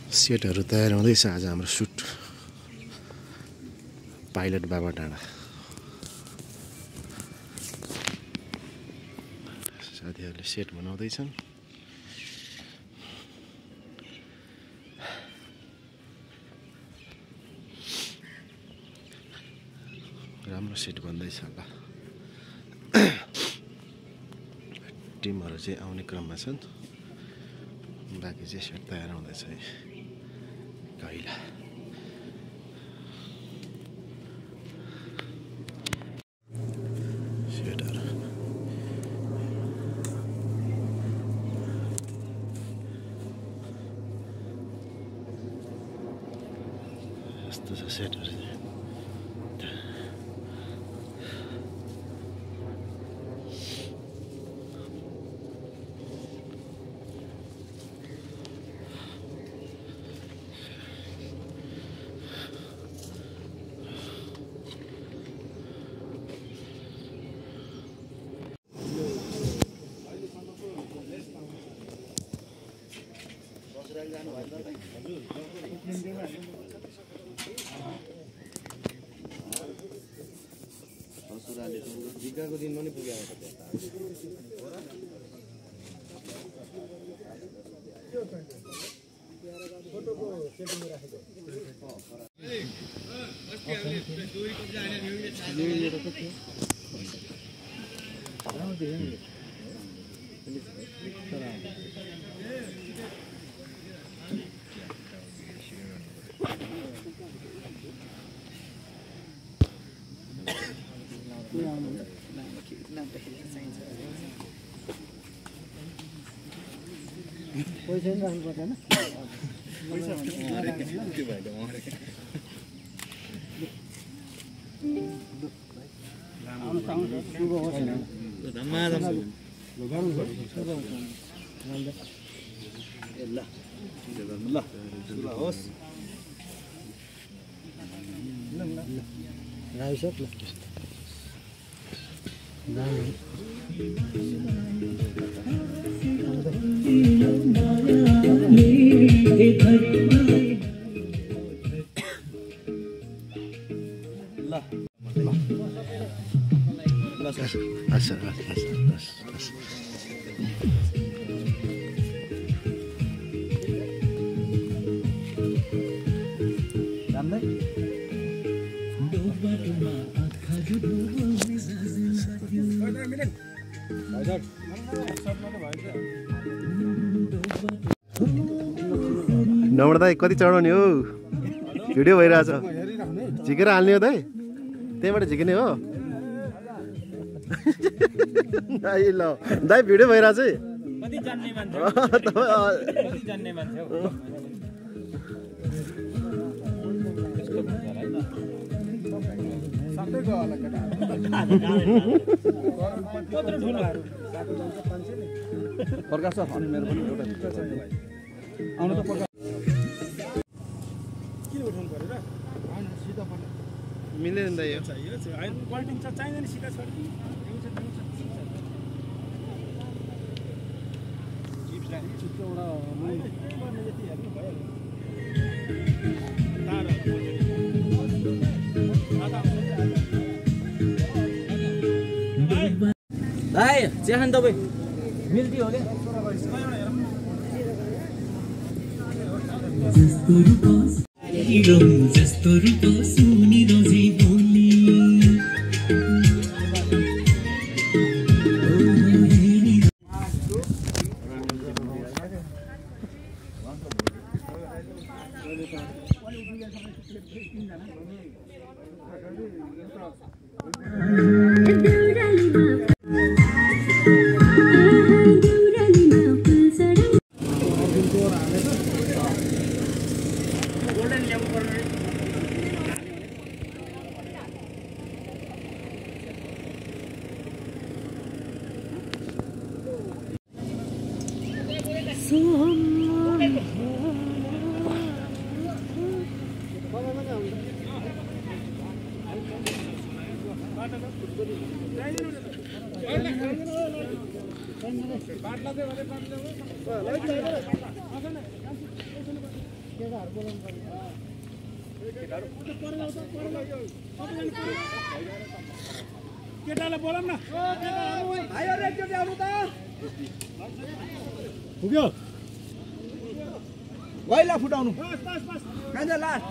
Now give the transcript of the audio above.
सेटहरू तयार हुँदैछ आज हाम्रो सुट पाइलट बाबा डाँडा साथीहरूले सेट बनाउँदैछन् राम्रो सेट बन्दैछ होला टिमहरू चाहिँ आउने क्रममा छन् बाँकी चाहिँ सेट तयार हुँदैछ कहिला सेटहरू यस्तो छ सेटहरू जिग्गाको दिनमा नि पुग्यो पैसा नि राख्नु पर्दैन नम्बर दाइ कति चढाउने हो भिडियो भइरहेछ झिकेर हाल्ने हो दाइ त्यहीँबाट झिकिने हो दाइ ल दाइ भिडियो भइरहेछ है प्रकाश अनि मेरो पनि एउटा आउनु त प्रकाश किन उठाउनु पर्यो र आउनु सिधा पर्यो मिल्दैन दाइ यो क्वालिटी चाहिँदैन नि सिधा छोड्नु चिप्स राख्नु चिप्स एउटा गर्ने जति हेर्नु भयो दाइ चिया खानु तपाईँ मिल्ती हो क्या जस्तो रूप सुनिरहे बोली केटालाई बोलाऊ न भाइहरु एकचोटि आउनु त पुग्यो गइला फुटाउनु बस लास्ट